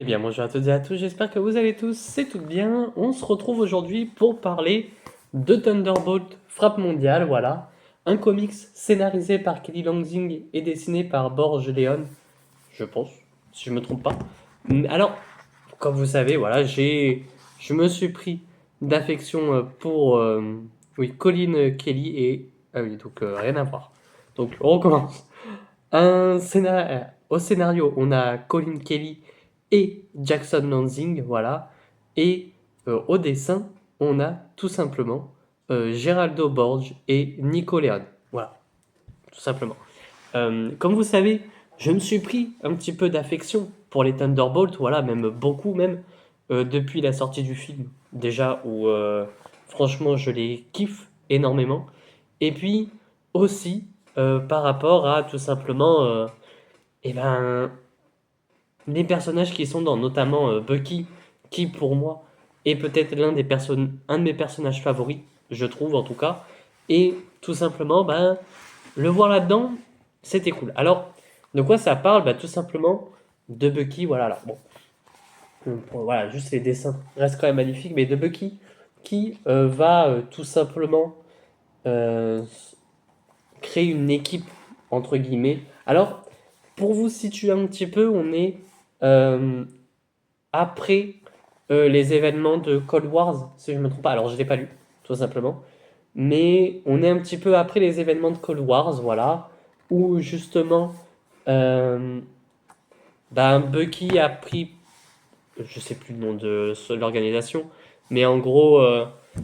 Eh bien, bonjour à toutes et à tous, j'espère que vous allez tous et toutes bien. On se retrouve aujourd'hui pour parler de Thunderbolt Frappe Mondiale, voilà. Un comics scénarisé par Kelly Lansing et dessiné par Borge Leon, je pense, si je me trompe pas. Alors, comme vous savez, voilà, je me suis pris d'affection pour oui, Colin Kelly et... Ah oui, donc rien à voir. Donc, on recommence. Au scénario, on a Colin Kelly et Jackson Lansing, voilà. Et au dessin, on a tout simplement Geraldo Borge et Nico Leon. Voilà, tout simplement. Comme vous savez, je me suis pris un petit peu d'affection pour les Thunderbolts, voilà, même beaucoup même, depuis la sortie du film, déjà, où franchement je les kiffe énormément. Et puis aussi par rapport à tout simplement eh ben, les personnages qui sont dans, notamment Bucky, qui pour moi est peut-être un de mes personnages favoris, je trouve en tout cas. Et tout simplement, ben, le voir là-dedans, c'était cool. Alors, de quoi ça parle? Bah, tout simplement de Bucky, voilà. Alors, bon, voilà, juste les dessins restent quand même magnifiques, mais de Bucky qui va tout simplement euh, créer une équipe, entre guillemets. Alors, pour vous situer un petit peu, on est euh, après les événements de Cold Wars, si je ne me trompe pas. Alors, je ne l'ai pas lu, tout simplement. Mais on est un petit peu après les événements de Cold Wars, voilà, où justement, euh, ben, Bucky a pris, je sais plus le nom de l'organisation, mais en gros,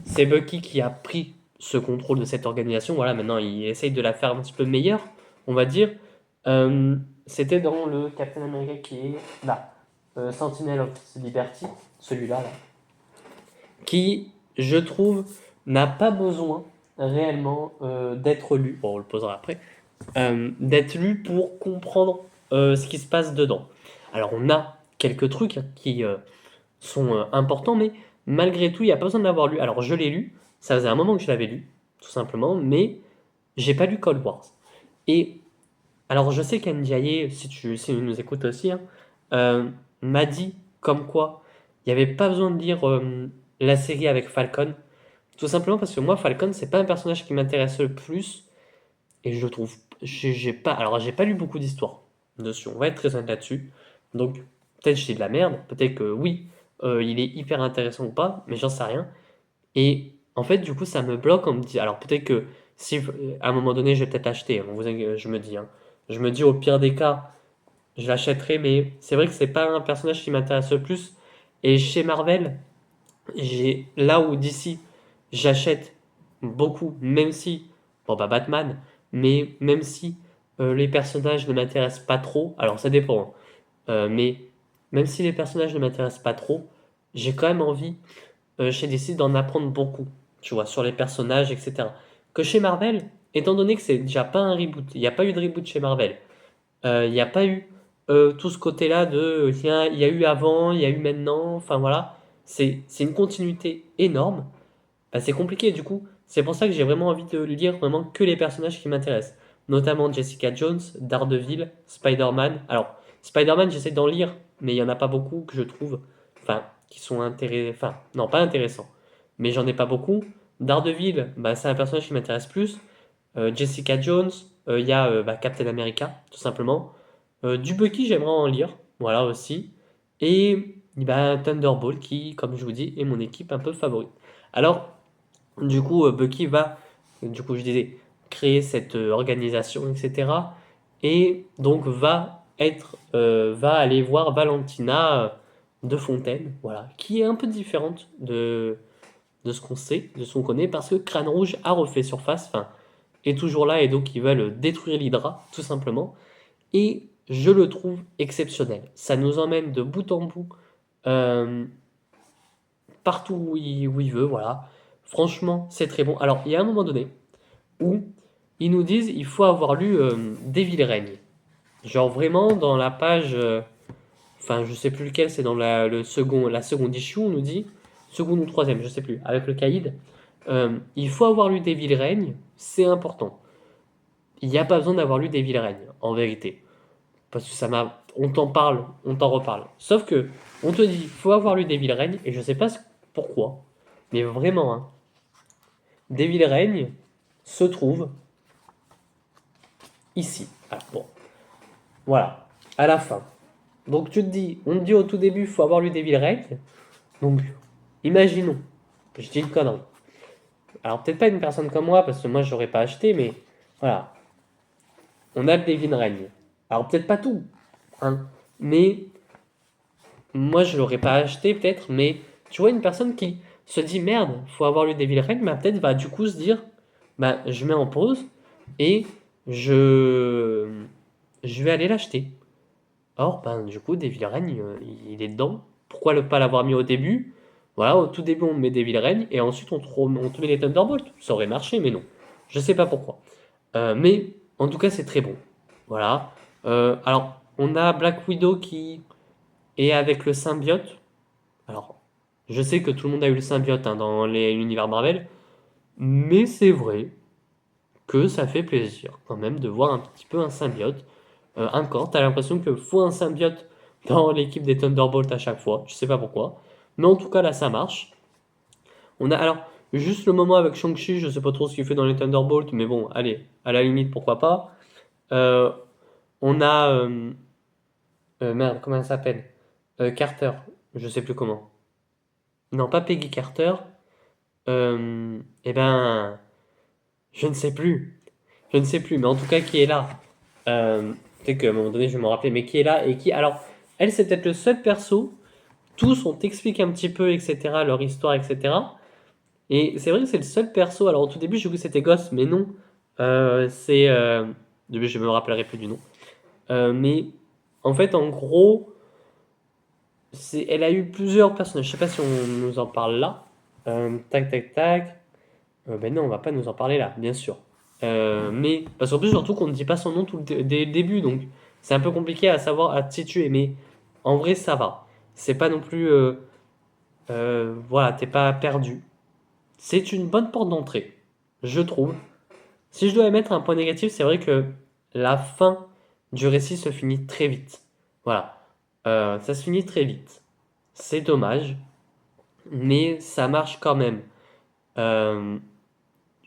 c'est Bucky qui a pris ce contrôle de cette organisation. Voilà, maintenant il essaye de la faire un petit peu meilleure, on va dire. Euh, C'était dans le Captain America qui est là, Sentinel of Liberty, celui-là, là, qui, je trouve, n'a pas besoin réellement d'être lu. Bon, on le posera après. D'être lu pour comprendre ce qui se passe dedans. Alors, on a quelques trucs qui sont importants, mais malgré tout, il n'y a pas besoin de l'avoir lu. Alors, je l'ai lu, ça faisait un moment que je l'avais lu, tout simplement, mais j'ai pas lu Cold Wars. Et alors, je sais qu'Ndiaye, si tu nous écoutes aussi, hein, euh, m'a dit comme quoi il n'y avait pas besoin de lire la série avec Falcon, tout simplement parce que moi, Falcon, c'est pas un personnage qui m'intéresse le plus, et je trouve, j'ai pas, alors j'ai pas lu beaucoup d'histoires dessus, on va être très honnête là-dessus, donc peut-être je dis de la merde, peut-être que oui, il est hyper intéressant ou pas, mais j'en sais rien, et en fait, du coup, ça me bloque, on me dit, alors peut-être que si à un moment donné, je vais peut-être l'acheter, hein, je me dis, hein. Je me dis au pire des cas, je l'achèterai, mais c'est vrai que c'est pas un personnage qui m'intéresse le plus, et chez Marvel, j'ai là où d'ici j'achète beaucoup, même si bon bah Batman, mais même si les personnages ne m'intéressent pas trop, alors ça dépend, hein. Mais même si les personnages ne m'intéressent pas trop, j'ai quand même envie chez DC d'en apprendre beaucoup, tu vois, sur les personnages, etc. Que chez Marvel, étant donné que c'est déjà pas un reboot, il n'y a pas eu de reboot chez Marvel, il n'y a pas eu tout ce côté-là de tiens, il y a eu avant, il y a eu maintenant, enfin voilà, c'est une continuité énorme. Bah, c'est compliqué du coup. C'est pour ça que j'ai vraiment envie de lire vraiment que les personnages qui m'intéressent, notamment Jessica Jones, Daredevil, Spider-Man. Alors, Spider-Man, j'essaie d'en lire, mais il y en a pas beaucoup que je trouve, enfin, qui sont intéressants, enfin, non, pas intéressants, mais j'en ai pas beaucoup. Daredevil, bah, c'est un personnage qui m'intéresse plus. Jessica Jones, il y a bah, Captain America, tout simplement. Du Bucky, j'aimerais en lire, voilà aussi. Et bah, Thunderbolt, qui, comme je vous dis, est mon équipe un peu favorite. Alors, du coup, Bucky va, du coup, je disais, créer cette organisation, etc. Et donc va aller voir Valentina de Fontaine, voilà, qui est un peu différente de ce qu'on sait, de ce qu'on connaît, parce que Crâne Rouge a refait surface, enfin, est toujours là, et donc ils veulent détruire l'Hydra, tout simplement. Et je le trouve exceptionnel. Ça nous emmène de bout en bout, euh, partout où il veut, voilà. Franchement, c'est très bon. Alors, il y a un moment donné où ils nous disent il faut avoir lu Devil Règne. Genre vraiment dans la page, enfin je sais plus lequel, c'est dans la seconde issue, on nous dit, seconde ou troisième, je sais plus, avec le caïd. Il faut avoir lu Devil Règne, c'est important. Il n'y a pas besoin d'avoir lu Devil Règne, en vérité. Parce que ça m'a. On t'en parle, on t'en reparle. Sauf que On te dit, faut avoir lu Devil Règne, et je sais pas pourquoi, mais vraiment, hein, Devil Règne se trouve ici. Alors bon, voilà, à la fin. Donc tu te dis, on te dit au tout début, faut avoir lu Devil Règne. Donc, imaginons, je dis une connerie. Alors peut-être pas une personne comme moi, parce que moi j'aurais pas acheté, mais voilà, on a le Devil Règne. Alors peut-être pas tout, hein, mais moi je l'aurais pas acheté peut-être, mais tu vois une personne qui se dit merde, faut avoir lu Devil Règne, bah peut-être va du coup se dire, bah je mets en pause et je je vais aller l'acheter. Or, ben, du coup, Devil Règne, il est dedans. Pourquoi ne pas l'avoir mis au début? Voilà, au tout début, on met Devil Règne et ensuite on te met les Thunderbolts. Ça aurait marché, mais non. Je sais pas pourquoi. Mais en tout cas, c'est très bon. Voilà. Alors, on a Black Widow qui est avec le symbiote. Alors, je sais que tout le monde a eu le symbiote hein, dans l'univers Marvel, mais c'est vrai que ça fait plaisir quand même de voir un petit peu un symbiote. Encore, t'as l'impression qu'il faut un symbiote dans l'équipe des Thunderbolts à chaque fois, je sais pas pourquoi. Mais en tout cas là ça marche. On a alors juste le moment avec Shang-Chi, je sais pas trop ce qu'il fait dans les Thunderbolts, mais bon, allez, à la limite pourquoi pas. Euh, on a merde, comment elle s'appelle? Carter, je sais plus comment. Non, pas Peggy Carter. Eh ben, je ne sais plus. Je ne sais plus, mais en tout cas qui est là. Peut-être qu'à un moment donné je vais m'en rappeler, mais qui est là et qui. Alors, elle c'est peut-être le seul perso. Tous on t'explique un petit peu, etc., leur histoire, etc. Et c'est vrai que c'est le seul perso. Alors au tout début j'ai cru que c'était Ghost, mais non. C'est. Je me rappellerai plus du nom. Mais en fait, en gros, elle a eu plusieurs personnages. Je sais pas si on nous en parle là. Tac, tac, tac. Ben non, on va pas nous en parler là, bien sûr. Mais parce qu'en plus surtout qu'on ne dit pas son nom dès le début, donc c'est un peu compliqué à savoir à te situer. Mais en vrai, ça va. C'est pas non plus, voilà, t'es pas perdu. C'est une bonne porte d'entrée, je trouve. Si je dois émettre un point négatif, c'est vrai que la fin du récit se finit très vite. Voilà. Ça se finit très vite. C'est dommage, mais ça marche quand même. Euh,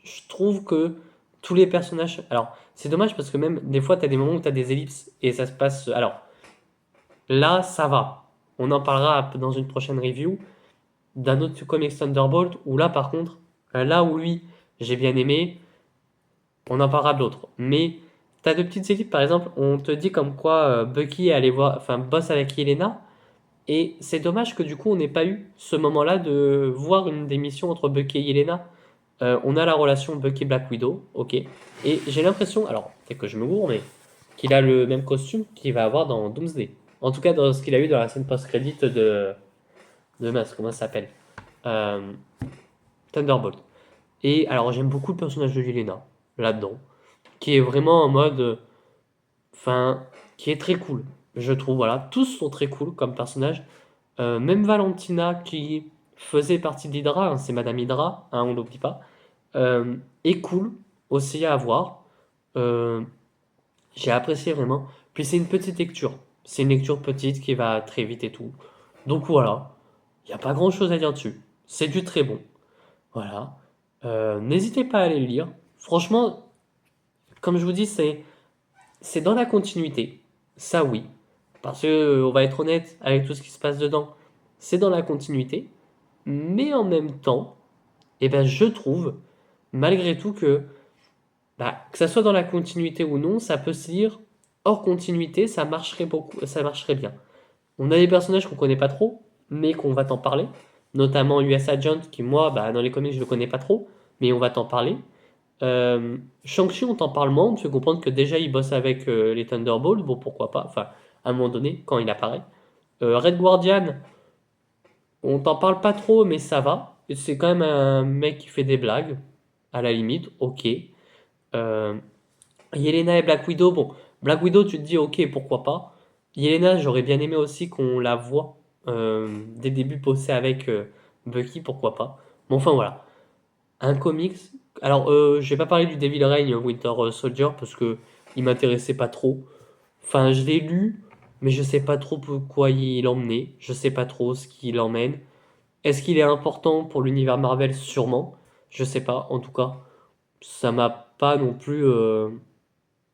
je trouve que tous les personnages. Alors, c'est dommage parce que même des fois, tu as des moments où tu as des ellipses et ça se passe. Alors, là, ça va. On en parlera dans une prochaine review d'un autre comics Thunderbolt où là, par contre, là où lui, j'ai bien aimé, on en parlera d'autres. Mais tu as de petites ellipses, par exemple, on te dit comme quoi Bucky est allé voir, enfin, bosse avec Yelena. Et c'est dommage que du coup, on n'ait pas eu ce moment-là de voir une démission entre Bucky et Yelena. On a la relation Bucky-Black Widow, ok. Et j'ai l'impression, alors peut-être que je me gourre, mais qu'il a le même costume qu'il va avoir dans Doomsday. En tout cas, dans ce qu'il a eu dans la scène post-crédit de Mas, comment ça s'appelle Euh, Thunderbolt. Et alors, j'aime beaucoup le personnage de Yelena, là-dedans, qui est vraiment en mode. Enfin, qui est très cool, je trouve. Voilà, tous sont très cool comme personnage. Même Valentina, qui faisait partie d'Hydra, hein, c'est Madame Hydra, hein, on l'oublie pas. Est cool aussi à voir. Euh, j'ai apprécié vraiment. Puis c'est une petite lecture. C'est une lecture petite qui va très vite et tout. Donc voilà, il n'y a pas grand chose à dire dessus. C'est du très bon. Voilà. N'hésitez pas à aller le lire. Franchement, comme je vous dis, c'est dans la continuité. Ça oui. Parce que, on va être honnête avec tout ce qui se passe dedans. C'est dans la continuité. Mais en même temps, eh ben, je trouve, malgré tout, que ça soit dans la continuité ou non, ça peut se lire hors continuité, ça marcherait beaucoup, ça marcherait bien. On a des personnages qu'on connaît pas trop, mais qu'on va t'en parler, notamment US Agent, qui moi, bah, dans les comics, je le connais pas trop, mais on va t'en parler. Shang-Chi, on t'en parle moins, on te fait comprendre que déjà il bosse avec les Thunderbolts, bon pourquoi pas, enfin à un moment donné, quand il apparaît. Red Guardian, on t'en parle pas trop, mais ça va. C'est quand même un mec qui fait des blagues, à la limite, ok. Euh, Yelena et Black Widow, bon, Black Widow, tu te dis, ok, pourquoi pas. Yelena, j'aurais bien aimé aussi qu'on la voit dès le début bosser avec Bucky, pourquoi pas. Bon, enfin voilà, un comics. Alors, je vais pas parler du Devil Reign Winter Soldier parce que il m'intéressait pas trop. Enfin, je l'ai lu, mais je sais pas trop pourquoi il l'emmenait, je sais pas trop ce qu'il emmène. Est-ce qu'il est important pour l'univers Marvel? Sûrement, je sais pas, en tout cas, ça m'a pas non plus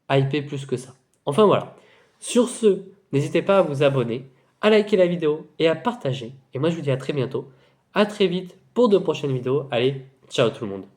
hypé plus que ça. Enfin voilà. Sur ce, n'hésitez pas à vous abonner, à liker la vidéo et à partager. Et moi je vous dis à très bientôt. À très vite pour de prochaines vidéos. Allez, ciao tout le monde.